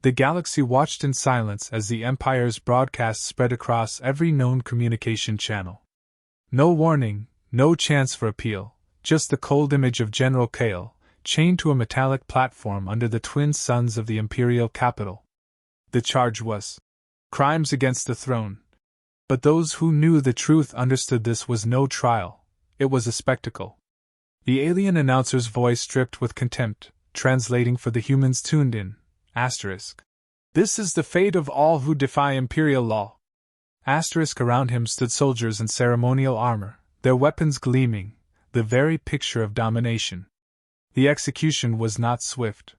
The galaxy watched in silence as the Empire's broadcast spread across every known communication channel. No warning, no chance for appeal, just the cold image of General Kale, chained to a metallic platform under the twin suns of the Imperial capital. The charge was crimes against the throne. But those who knew the truth understood this was no trial, it was a spectacle. The alien announcer's voice dripped with contempt, translating for the humans tuned in. This is the fate of all who defy Imperial law. Around him stood soldiers in ceremonial armor, their weapons gleaming, the very picture of domination. The execution was not swift.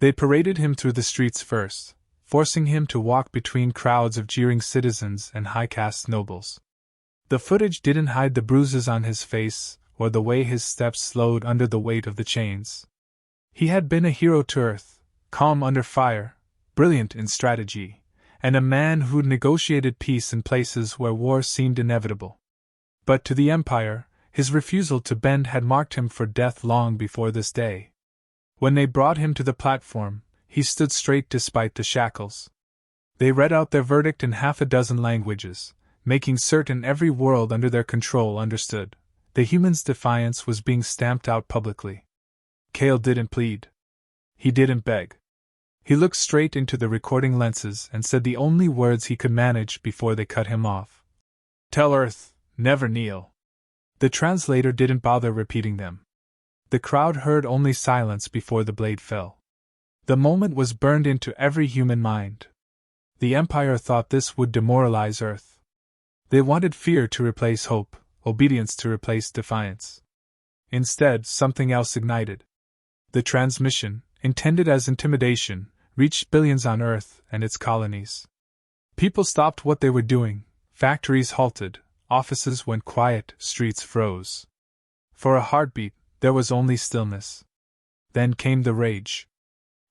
They paraded him through the streets first, forcing him to walk between crowds of jeering citizens and high-caste nobles. The footage didn't hide the bruises on his face or the way his steps slowed under the weight of the chains. He had been a hero to Earth, calm under fire, brilliant in strategy, and a man who'd negotiated peace in places where war seemed inevitable. But to the Empire, his refusal to bend had marked him for death long before this day. When they brought him to the platform, he stood straight despite the shackles. They read out their verdict in half a dozen languages, making certain every world under their control understood. The human's defiance was being stamped out publicly. Kale didn't plead. He didn't beg. He looked straight into the recording lenses and said the only words he could manage before they cut him off. Tell Earth, never kneel. The translator didn't bother repeating them. The crowd heard only silence before the blade fell. The moment was burned into every human mind. The Empire thought this would demoralize Earth. They wanted fear to replace hope, obedience to replace defiance. Instead, something else ignited. The transmission, intended as intimidation, reached billions on Earth and its colonies. People stopped what they were doing, factories halted, offices went quiet, streets froze. For a heartbeat, there was only stillness. Then came the rage.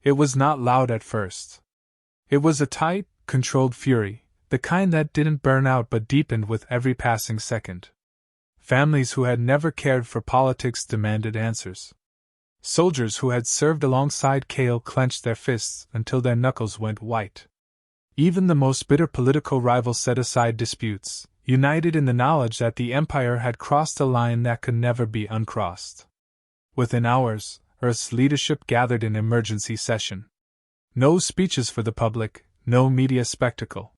It was not loud at first. It was a tight, controlled fury, the kind that didn't burn out but deepened with every passing second. Families who had never cared for politics demanded answers. Soldiers who had served alongside Kale clenched their fists until their knuckles went white. Even the most bitter political rivals set aside disputes, united in the knowledge that the Empire had crossed a line that could never be uncrossed. Within hours, Earth's leadership gathered in emergency session. No speeches for the public, no media spectacle.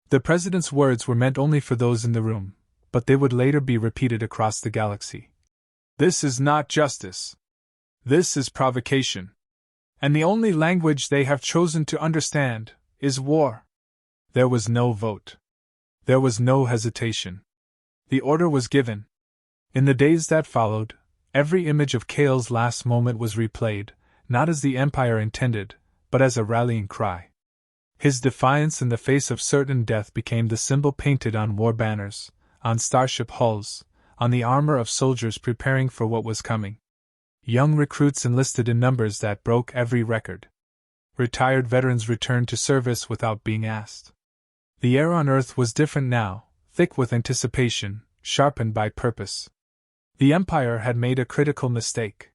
The president's words were meant only for those in the room, but they would later be repeated across the galaxy. This is not justice. This is provocation. And the only language they have chosen to understand is war. There was no vote. There was no hesitation. The order was given. In the days that followed, every image of Kale's last moment was replayed, not as the Empire intended, but as a rallying cry. His defiance in the face of certain death became the symbol painted on war banners, on starship hulls, on the armor of soldiers preparing for what was coming. Young recruits enlisted in numbers that broke every record. Retired veterans returned to service without being asked. The air on Earth was different now, thick with anticipation, sharpened by purpose. The Empire had made a critical mistake.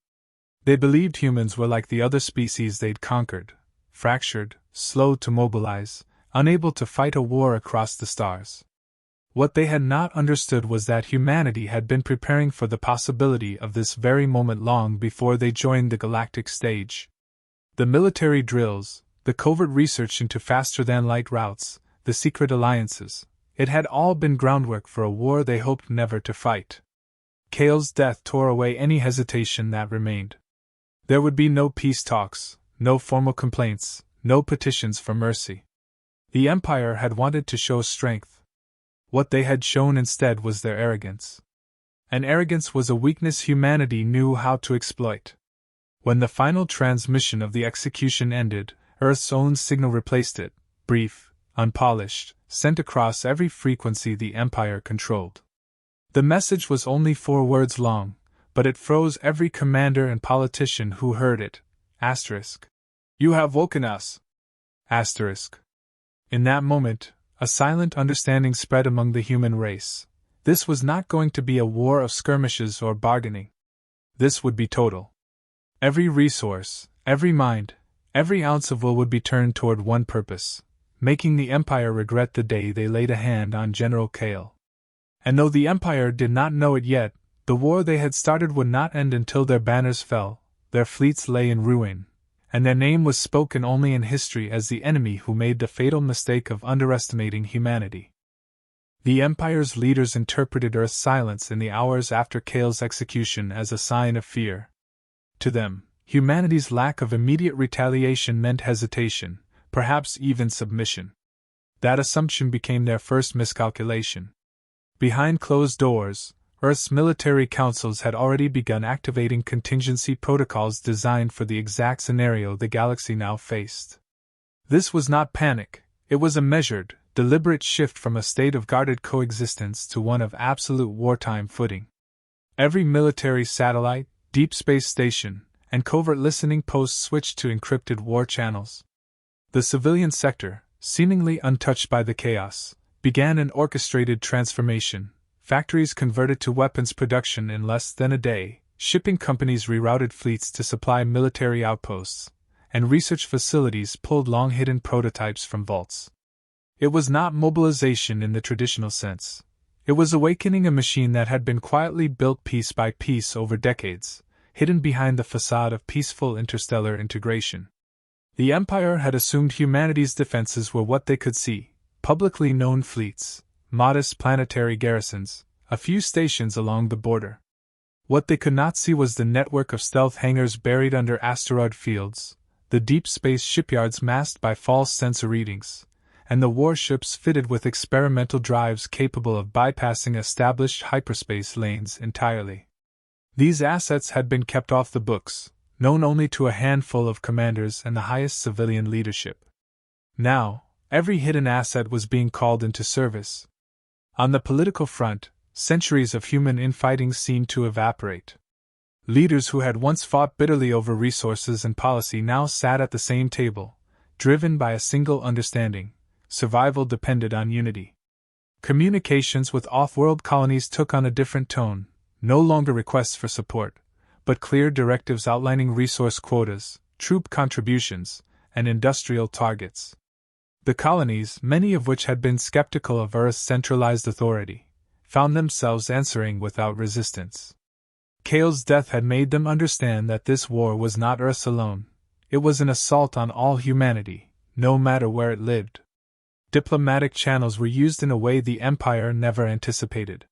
They believed humans were like the other species they'd conquered, fractured, slow to mobilize, unable to fight a war across the stars. What they had not understood was that humanity had been preparing for the possibility of this very moment long before they joined the galactic stage. The military drills, the covert research into faster-than-light routes, the secret alliances, it had all been groundwork for a war they hoped never to fight. Kale's death tore away any hesitation that remained. There would be no peace talks, no formal complaints, no petitions for mercy. The Empire had wanted to show strength. What they had shown instead was their arrogance. And arrogance was a weakness humanity knew how to exploit. When the final transmission of the execution ended, Earth's own signal replaced it, brief, unpolished, sent across every frequency the Empire controlled. The message was only 4 words long, but it froze every commander and politician who heard it. You have woken us. In that moment, a silent understanding spread among the human race. This was not going to be a war of skirmishes or bargaining. This would be total. Every resource, every mind, Every ounce of will would be turned toward one purpose: making the Empire regret the day they laid a hand on General Kale. And though the Empire did not know it yet, the war they had started would not end until their banners fell, their fleets lay in ruin, and their name was spoken only in history as the enemy who made the fatal mistake of underestimating humanity. The Empire's leaders interpreted Earth's silence in the hours after Kale's execution as a sign of fear. To them, humanity's lack of immediate retaliation meant hesitation, perhaps even submission. That assumption became their first miscalculation. Behind closed doors, Earth's military councils had already begun activating contingency protocols designed for the exact scenario the galaxy now faced. This was not panic, it was a measured, deliberate shift from a state of guarded coexistence to one of absolute wartime footing. Every military satellite, deep space station, and covert listening post switched to encrypted war channels. The civilian sector, seemingly untouched by the chaos, began an orchestrated transformation. Factories converted to weapons production in less than a day, shipping companies rerouted fleets to supply military outposts, and research facilities pulled long-hidden prototypes from vaults. It was not mobilization in the traditional sense. It was awakening a machine that had been quietly built piece by piece over decades, hidden behind the facade of peaceful interstellar integration. The Empire had assumed humanity's defenses were what they could see: publicly known fleets, modest planetary garrisons, a few stations along the border. What they could not see was the network of stealth hangars buried under asteroid fields, the deep space shipyards masked by false sensor readings, and the warships fitted with experimental drives capable of bypassing established hyperspace lanes entirely. These assets had been kept off the books, known only to a handful of commanders and the highest civilian leadership. Now, every hidden asset was being called into service. On the political front, centuries of human infighting seemed to evaporate. Leaders who had once fought bitterly over resources and policy now sat at the same table, driven by a single understanding: survival depended on unity. Communications with off-world colonies took on a different tone, no longer requests for support, but clear directives outlining resource quotas, troop contributions, and industrial targets. The colonies, many of which had been skeptical of Earth's centralized authority, found themselves answering without resistance. Kale's death had made them understand that this war was not Earth's alone. It was an assault on all humanity, no matter where it lived. Diplomatic channels were used in a way the Empire never anticipated.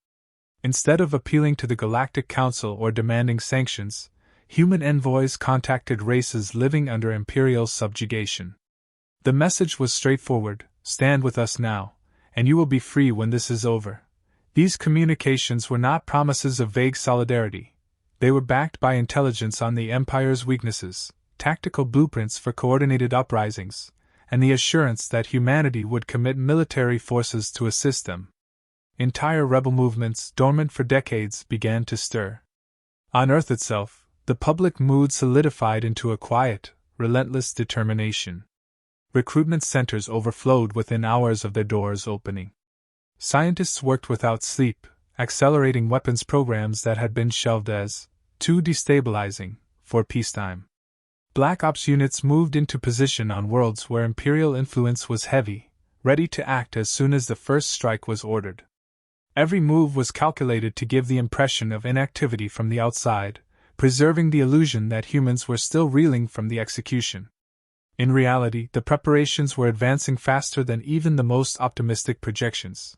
Instead of appealing to the Galactic Council or demanding sanctions, human envoys contacted races living under imperial subjugation. The message was straightforward: stand with us now, and you will be free when this is over. These communications were not promises of vague solidarity. They were backed by intelligence on the Empire's weaknesses, tactical blueprints for coordinated uprisings, and the assurance that humanity would commit military forces to assist them. Entire rebel movements, dormant for decades, began to stir. On Earth itself, the public mood solidified into a quiet, relentless determination. Recruitment centers overflowed within hours of their doors opening. Scientists worked without sleep, accelerating weapons programs that had been shelved as too destabilizing for peacetime. Black Ops units moved into position on worlds where Imperial influence was heavy, ready to act as soon as the first strike was ordered. Every move was calculated to give the impression of inactivity from the outside, preserving the illusion that humans were still reeling from the execution. In reality, the preparations were advancing faster than even the most optimistic projections.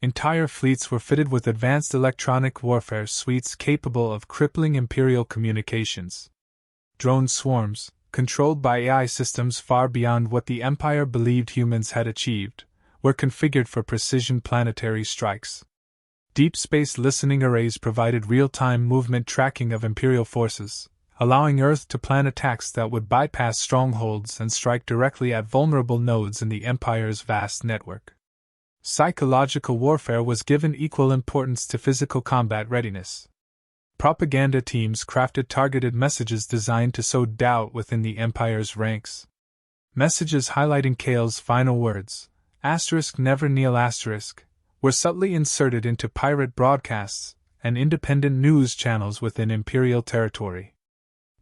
Entire fleets were fitted with advanced electronic warfare suites capable of crippling Imperial communications. Drone swarms, controlled by AI systems far beyond what the Empire believed humans had achieved, were configured for precision planetary strikes. Deep space listening arrays provided real-time movement tracking of Imperial forces, allowing Earth to plan attacks that would bypass strongholds and strike directly at vulnerable nodes in the Empire's vast network. Psychological warfare was given equal importance to physical combat readiness. Propaganda teams crafted targeted messages designed to sow doubt within the Empire's ranks. Messages highlighting Kale's final words, *never kneel*, were subtly inserted into pirate broadcasts and independent news channels within Imperial territory.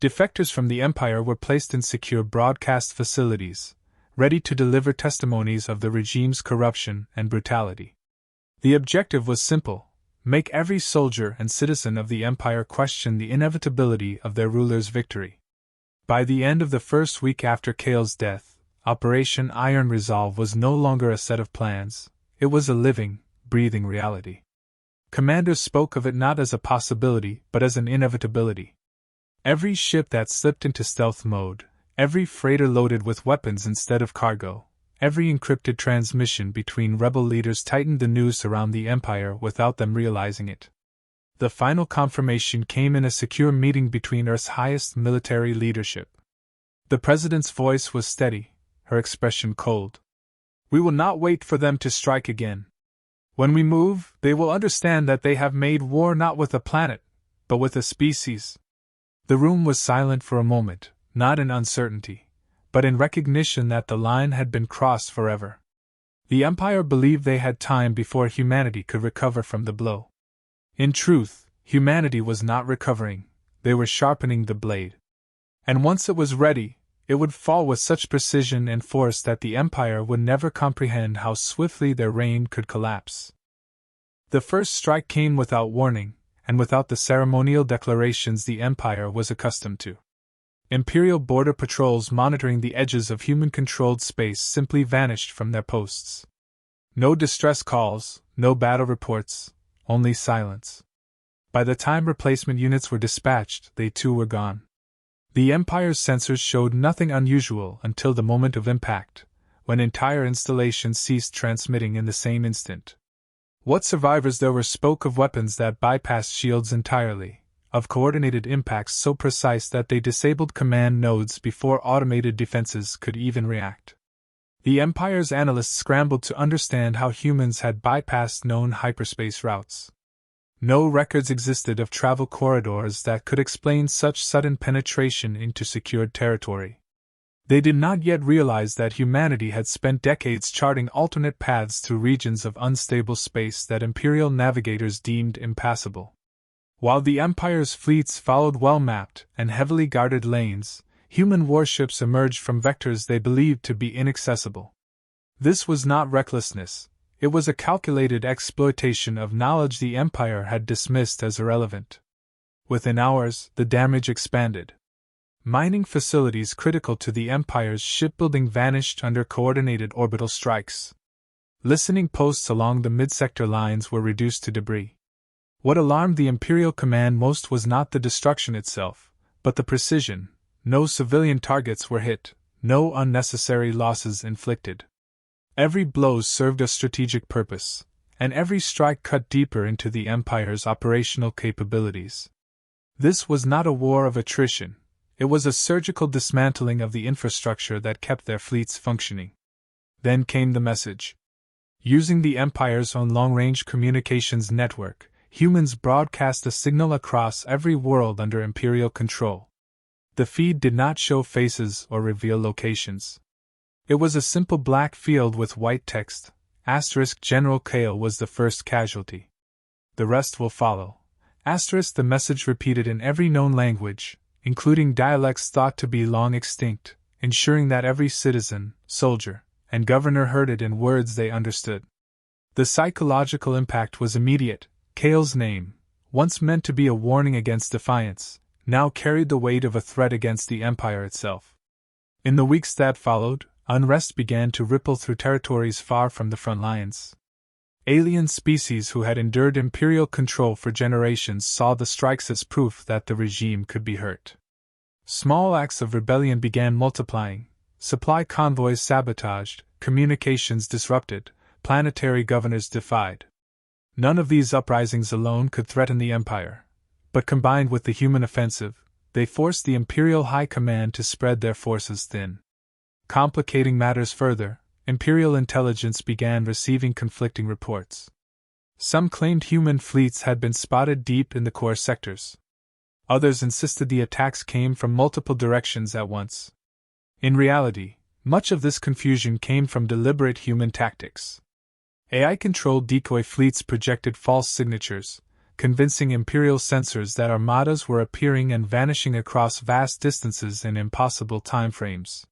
Defectors from the Empire were placed in secure broadcast facilities, ready to deliver testimonies of the regime's corruption and brutality. The objective was simple: make every soldier and citizen of the Empire question the inevitability of their ruler's victory. By the end of the first week after Kale's death, Operation Iron Resolve was no longer a set of plans, it was a living, breathing reality. Commanders spoke of it not as a possibility but as an inevitability. Every ship that slipped into stealth mode, every freighter loaded with weapons instead of cargo, every encrypted transmission between rebel leaders tightened the noose around the Empire without them realizing it. The final confirmation came in a secure meeting between Earth's highest military leadership. The President's voice was steady, her expression cold. "We will not wait for them to strike again. When we move, they will understand that they have made war not with a planet, but with a species." The room was silent for a moment, not in uncertainty, but in recognition that the line had been crossed forever. The Empire believed they had time before humanity could recover from the blow. In truth, humanity was not recovering, they were sharpening the blade. And once it was ready, it would fall with such precision and force that the Empire would never comprehend how swiftly their reign could collapse. The first strike came without warning, and without the ceremonial declarations the Empire was accustomed to. Imperial border patrols monitoring the edges of human-controlled space simply vanished from their posts. No distress calls, no battle reports, only silence. By the time replacement units were dispatched, they too were gone. The Empire's sensors showed nothing unusual until the moment of impact, when entire installations ceased transmitting in the same instant. What survivors there were spoke of weapons that bypassed shields entirely, of coordinated impacts so precise that they disabled command nodes before automated defenses could even react. The Empire's analysts scrambled to understand how humans had bypassed known hyperspace routes. No records existed of travel corridors that could explain such sudden penetration into secured territory. They did not yet realize that humanity had spent decades charting alternate paths through regions of unstable space that Imperial navigators deemed impassable. While the Empire's fleets followed well-mapped and heavily guarded lanes, human warships emerged from vectors they believed to be inaccessible. This was not recklessness, it was a calculated exploitation of knowledge the Empire had dismissed as irrelevant. Within hours, the damage expanded. Mining facilities critical to the Empire's shipbuilding vanished under coordinated orbital strikes. Listening posts along the mid-sector lines were reduced to debris. What alarmed the Imperial command most was not the destruction itself, but the precision. No civilian targets were hit, no unnecessary losses inflicted. Every blow served a strategic purpose, and every strike cut deeper into the Empire's operational capabilities. This was not a war of attrition. It was a surgical dismantling of the infrastructure that kept their fleets functioning. Then came the message. Using the Empire's own long-range communications network, humans broadcast a signal across every world under Imperial control. The feed did not show faces or reveal locations. It was a simple black field with white text, * General Kale was the first casualty. The rest will follow. * The message repeated in every known language, including dialects thought to be long extinct, ensuring that every citizen, soldier, and governor heard it in words they understood. The psychological impact was immediate. Kale's name, once meant to be a warning against defiance, now carried the weight of a threat against the Empire itself. In the weeks that followed, unrest began to ripple through territories far from the front lines. Alien species who had endured Imperial control for generations saw the strikes as proof that the regime could be hurt. Small acts of rebellion began multiplying, supply convoys sabotaged, communications disrupted, planetary governors defied. None of these uprisings alone could threaten the Empire, but combined with the human offensive, they forced the Imperial High Command to spread their forces thin. Complicating matters further, Imperial intelligence began receiving conflicting reports. Some claimed human fleets had been spotted deep in the core sectors. Others insisted the attacks came from multiple directions at once. In reality, much of this confusion came from deliberate human tactics. AI-controlled decoy fleets projected false signatures, convincing Imperial sensors that armadas were appearing and vanishing across vast distances in impossible timeframes.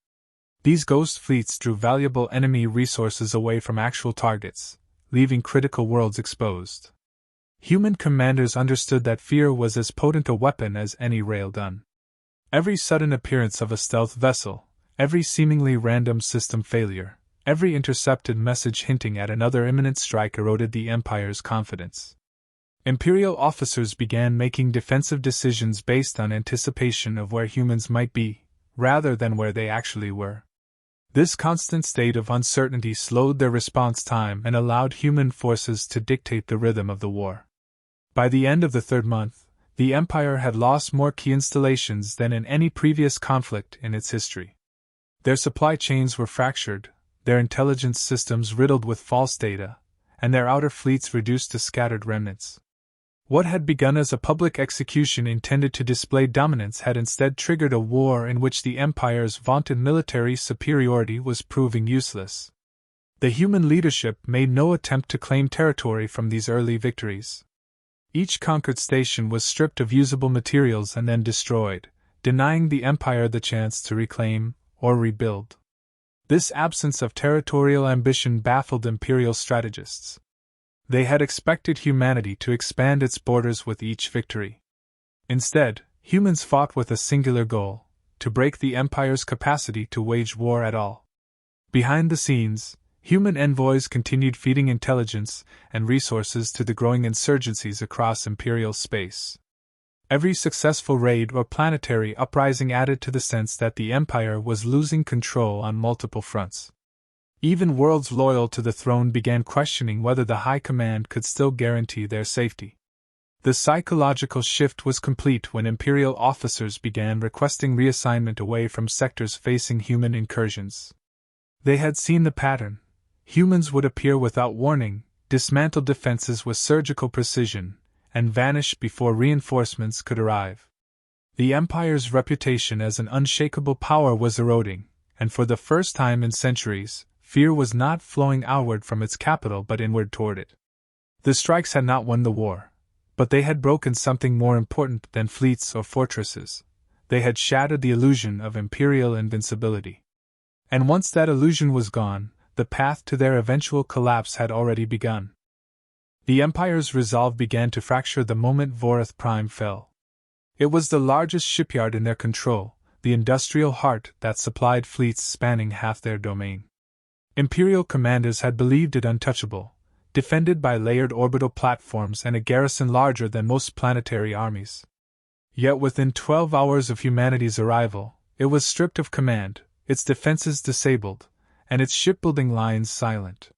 These ghost fleets drew valuable enemy resources away from actual targets, leaving critical worlds exposed. Human commanders understood that fear was as potent a weapon as any railgun. Every sudden appearance of a stealth vessel, every seemingly random system failure, every intercepted message hinting at another imminent strike eroded the Empire's confidence. Imperial officers began making defensive decisions based on anticipation of where humans might be, rather than where they actually were. This constant state of uncertainty slowed their response time and allowed human forces to dictate the rhythm of the war. By the end of the third month, the Empire had lost more key installations than in any previous conflict in its history. Their supply chains were fractured, their intelligence systems riddled with false data, and their outer fleets reduced to scattered remnants. What had begun as a public execution intended to display dominance had instead triggered a war in which the Empire's vaunted military superiority was proving useless. The human leadership made no attempt to claim territory from these early victories. Each conquered station was stripped of usable materials and then destroyed, denying the Empire the chance to reclaim or rebuild. This absence of territorial ambition baffled Imperial strategists. They had expected humanity to expand its borders with each victory. Instead, humans fought with a singular goal: to break the Empire's capacity to wage war at all. Behind the scenes, human envoys continued feeding intelligence and resources to the growing insurgencies across Imperial space. Every successful raid or planetary uprising added to the sense that the Empire was losing control on multiple fronts. Even worlds loyal to the throne began questioning whether the High Command could still guarantee their safety. The psychological shift was complete when Imperial officers began requesting reassignment away from sectors facing human incursions. They had seen the pattern. Humans would appear without warning, dismantle defenses with surgical precision, and vanish before reinforcements could arrive. The Empire's reputation as an unshakable power was eroding, and for the first time in centuries, fear was not flowing outward from its capital but inward toward it. The strikes had not won the war, but they had broken something more important than fleets or fortresses. They had shattered the illusion of imperial invincibility. And once that illusion was gone, the path to their eventual collapse had already begun. The Empire's resolve began to fracture the moment Vorath Prime fell. It was the largest shipyard in their control, the industrial heart that supplied fleets spanning half their domain. Imperial commanders had believed it untouchable, defended by layered orbital platforms and a garrison larger than most planetary armies. Yet within 12 hours of humanity's arrival, it was stripped of command, its defenses disabled, and its shipbuilding lines silent.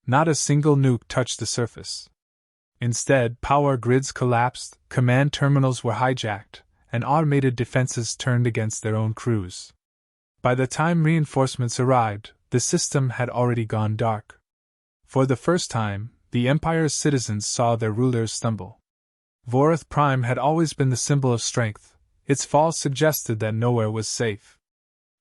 Not a single nuke touched the surface. Instead, power grids collapsed, command terminals were hijacked, and automated defenses turned against their own crews. By the time reinforcements arrived, the system had already gone dark. For the first time, the Empire's citizens saw their rulers stumble. Vorath Prime had always been the symbol of strength. Its fall suggested that nowhere was safe.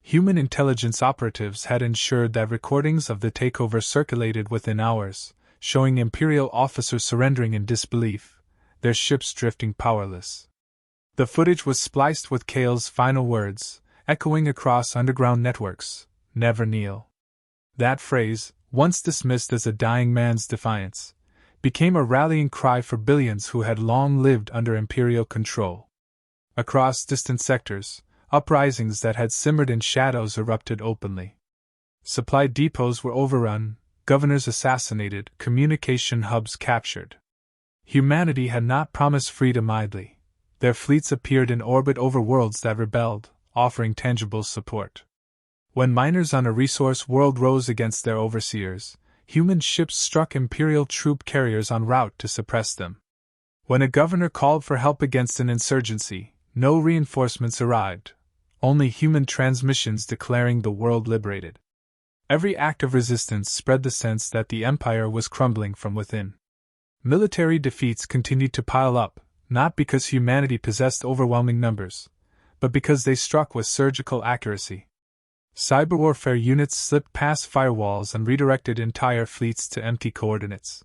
Human intelligence operatives had ensured that recordings of the takeover circulated within hours, showing Imperial officers surrendering in disbelief, their ships drifting powerless. The footage was spliced with Kale's final words, echoing across underground networks: "Never kneel." That phrase, once dismissed as a dying man's defiance, became a rallying cry for billions who had long lived under Imperial control. Across distant sectors, uprisings that had simmered in shadows erupted openly. Supply depots were overrun, governors assassinated, communication hubs captured. Humanity had not promised freedom idly. Their fleets appeared in orbit over worlds that rebelled, offering tangible support. When miners on a resource world rose against their overseers, human ships struck Imperial troop carriers en route to suppress them. When a governor called for help against an insurgency, no reinforcements arrived, only human transmissions declaring the world liberated. Every act of resistance spread the sense that the Empire was crumbling from within. Military defeats continued to pile up, not because humanity possessed overwhelming numbers, but because they struck with surgical accuracy. Cyberwarfare units slipped past firewalls and redirected entire fleets to empty coordinates.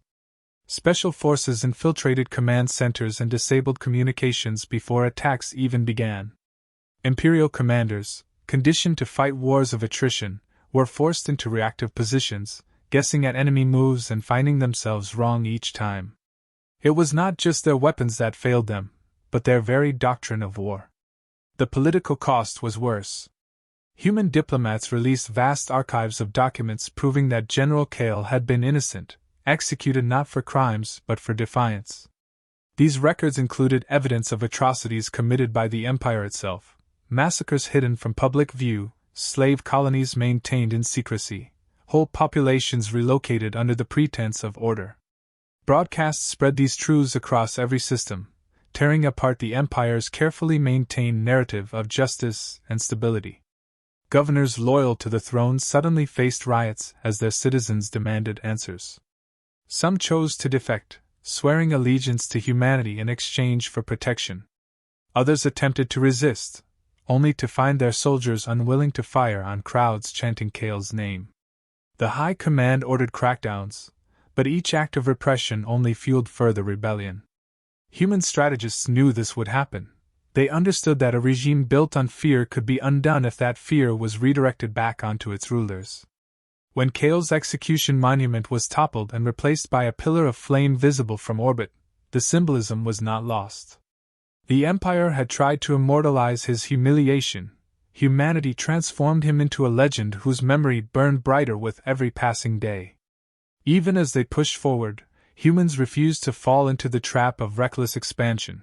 Special forces infiltrated command centers and disabled communications before attacks even began. Imperial commanders, conditioned to fight wars of attrition, were forced into reactive positions, guessing at enemy moves and finding themselves wrong each time. It was not just their weapons that failed them, but their very doctrine of war. The political cost was worse. Human diplomats released vast archives of documents proving that General Kale had been innocent, executed not for crimes but for defiance. These records included evidence of atrocities committed by the Empire itself, massacres hidden from public view, slave colonies maintained in secrecy, whole populations relocated under the pretense of order. Broadcasts spread these truths across every system, tearing apart the Empire's carefully maintained narrative of justice and stability. Governors loyal to the throne suddenly faced riots as their citizens demanded answers. Some chose to defect, swearing allegiance to humanity in exchange for protection. Others attempted to resist, only to find their soldiers unwilling to fire on crowds chanting Kale's name. The High Command ordered crackdowns, but each act of repression only fueled further rebellion. Human strategists knew this would happen. They understood that a regime built on fear could be undone if that fear was redirected back onto its rulers. When Kale's execution monument was toppled and replaced by a pillar of flame visible from orbit, the symbolism was not lost. The Empire had tried to immortalize his humiliation. Humanity transformed him into a legend whose memory burned brighter with every passing day. Even as they pushed forward, humans refused to fall into the trap of reckless expansion.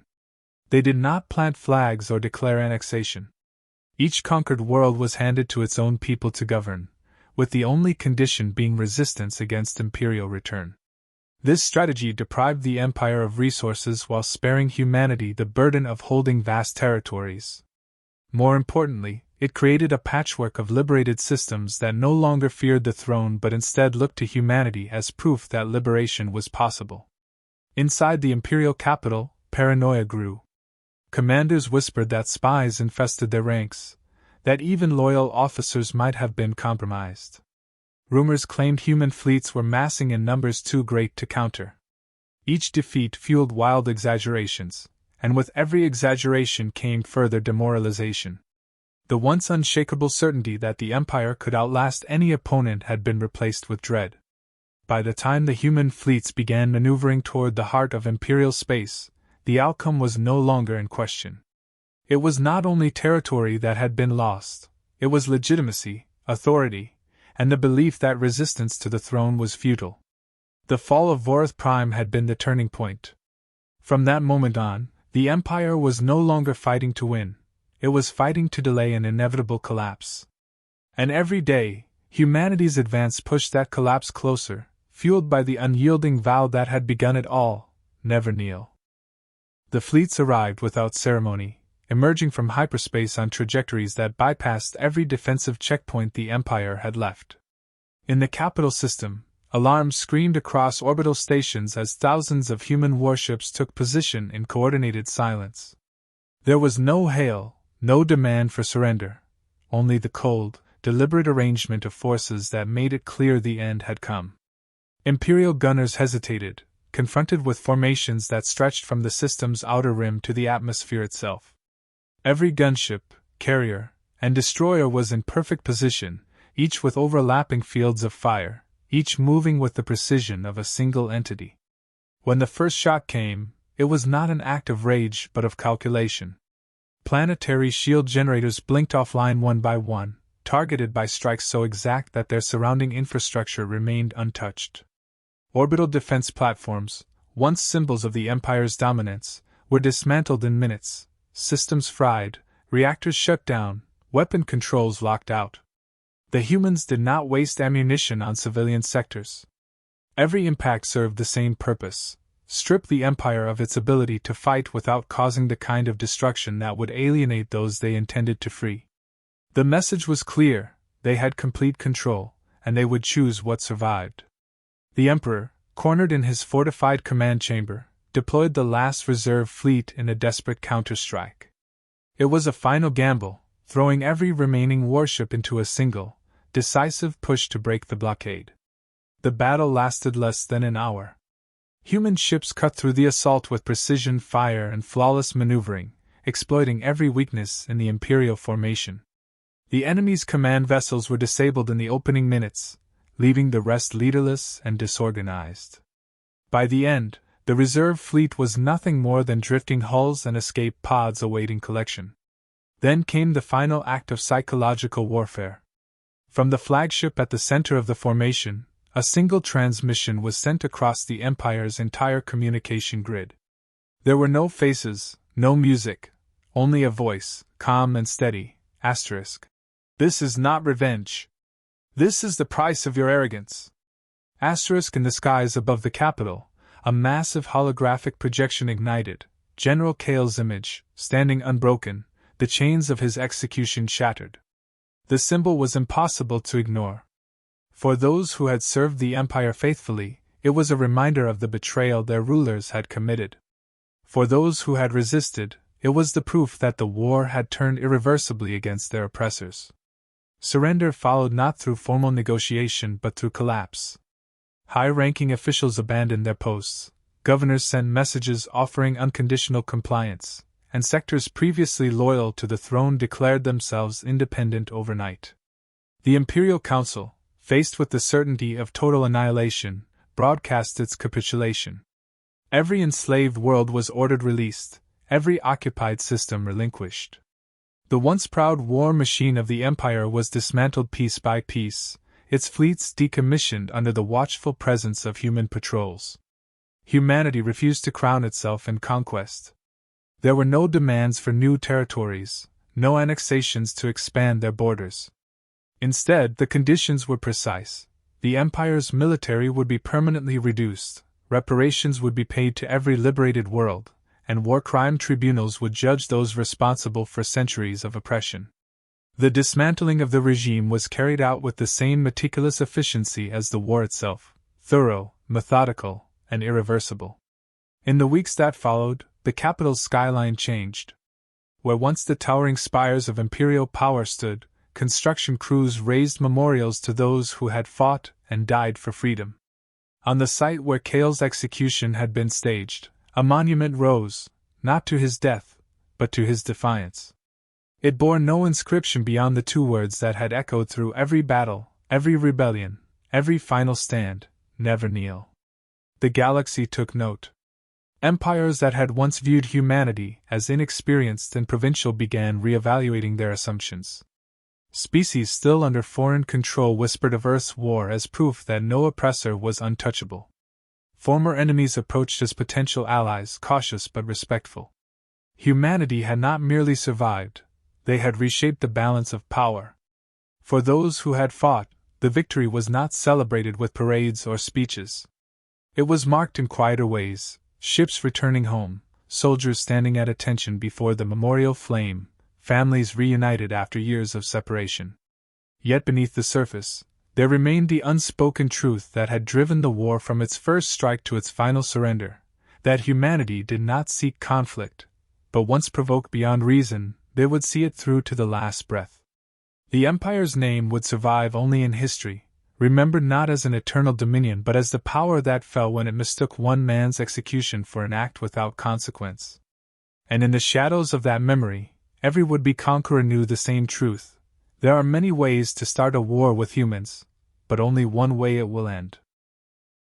They did not plant flags or declare annexation. Each conquered world was handed to its own people to govern, with the only condition being resistance against imperial return. This strategy deprived the Empire of resources while sparing humanity the burden of holding vast territories. More importantly, it created a patchwork of liberated systems that no longer feared the throne but instead looked to humanity as proof that liberation was possible. Inside the imperial capital, paranoia grew. Commanders whispered that spies infested their ranks, that even loyal officers might have been compromised. Rumors claimed human fleets were massing in numbers too great to counter. Each defeat fueled wild exaggerations, and with every exaggeration came further demoralization. The once unshakable certainty that the Empire could outlast any opponent had been replaced with dread. By the time the human fleets began maneuvering toward the heart of imperial space, the outcome was no longer in question. It was not only territory that had been lost, it was legitimacy, authority, and the belief that resistance to the throne was futile. The fall of Vorath Prime had been the turning point. From that moment on, the Empire was no longer fighting to win, it was fighting to delay an inevitable collapse. And every day, humanity's advance pushed that collapse closer, fueled by the unyielding vow that had begun it all: never kneel. The fleets arrived without ceremony, emerging from hyperspace on trajectories that bypassed every defensive checkpoint the Empire had left. In the capital system, alarms screamed across orbital stations as thousands of human warships took position in coordinated silence. There was no hail, no demand for surrender, only the cold, deliberate arrangement of forces that made it clear the end had come. Imperial gunners hesitated, confronted with formations that stretched from the system's outer rim to the atmosphere itself. Every gunship, carrier, and destroyer was in perfect position, each with overlapping fields of fire, each moving with the precision of a single entity. When the first shot came, it was not an act of rage but of calculation. Planetary shield generators blinked offline one by one, targeted by strikes so exact that their surrounding infrastructure remained untouched. Orbital defense platforms, once symbols of the Empire's dominance, were dismantled in minutes, systems fried, reactors shut down, weapon controls locked out. The humans did not waste ammunition on civilian sectors. Every impact served the same purpose: strip the Empire of its ability to fight without causing the kind of destruction that would alienate those they intended to free. The message was clear: they had complete control, and they would choose what survived. The Emperor, cornered in his fortified command chamber, deployed the last reserve fleet in a desperate counterstrike. It was a final gamble, throwing every remaining warship into a single, decisive push to break the blockade. The battle lasted less than an hour. Human ships cut through the assault with precision fire and flawless maneuvering, exploiting every weakness in the Imperial formation. The enemy's command vessels were disabled in the opening minutes, leaving the rest leaderless and disorganized. By the end, the reserve fleet was nothing more than drifting hulls and escape pods awaiting collection. Then came the final act of psychological warfare. From the flagship at the center of the formation, a single transmission was sent across the Empire's entire communication grid. There were no faces, no music, only a voice, calm and steady, asterisk. This is not revenge. This is the price of your arrogance. Asterisk. In the skies above the capital, a massive holographic projection ignited, General Kale's image, standing unbroken, the chains of his execution shattered. The symbol was impossible to ignore. For those who had served the Empire faithfully, it was a reminder of the betrayal their rulers had committed. For those who had resisted, it was the proof that the war had turned irreversibly against their oppressors. Surrender followed not through formal negotiation but through collapse. High-ranking officials abandoned their posts, governors sent messages offering unconditional compliance, and sectors previously loyal to the throne declared themselves independent overnight. The Imperial Council, faced with the certainty of total annihilation, broadcast its capitulation. Every enslaved world was ordered released, every occupied system relinquished. The once proud war machine of the Empire was dismantled piece by piece, its fleets decommissioned under the watchful presence of human patrols. Humanity refused to crown itself in conquest. There were no demands for new territories, no annexations to expand their borders. Instead, the conditions were precise. The Empire's military would be permanently reduced, reparations would be paid to every liberated world, and war crime tribunals would judge those responsible for centuries of oppression. The dismantling of the regime was carried out with the same meticulous efficiency as the war itself, thorough, methodical, and irreversible. In the weeks that followed, the capital's skyline changed. Where once the towering spires of imperial power stood, construction crews raised memorials to those who had fought and died for freedom. On the site where Kale's execution had been staged, a monument rose, not to his death, but to his defiance. It bore no inscription beyond the two words that had echoed through every battle, every rebellion, every final stand: never kneel. The galaxy took note. Empires that had once viewed humanity as inexperienced and provincial began re-evaluating their assumptions. Species still under foreign control whispered of Earth's war as proof that no oppressor was untouchable. Former enemies approached as potential allies, cautious but respectful. Humanity had not merely survived, they had reshaped the balance of power. For those who had fought, the victory was not celebrated with parades or speeches. It was marked in quieter ways: ships returning home, soldiers standing at attention before the memorial flame, families reunited after years of separation. Yet beneath the surface, there remained the unspoken truth that had driven the war from its first strike to its final surrender, that humanity did not seek conflict, but once provoked beyond reason, they would see it through to the last breath. The Empire's name would survive only in history, remembered not as an eternal dominion but as the power that fell when it mistook one man's execution for an act without consequence. And in the shadows of that memory, every would-be conqueror knew the same truth: there are many ways to start a war with humans, but only one way it will end.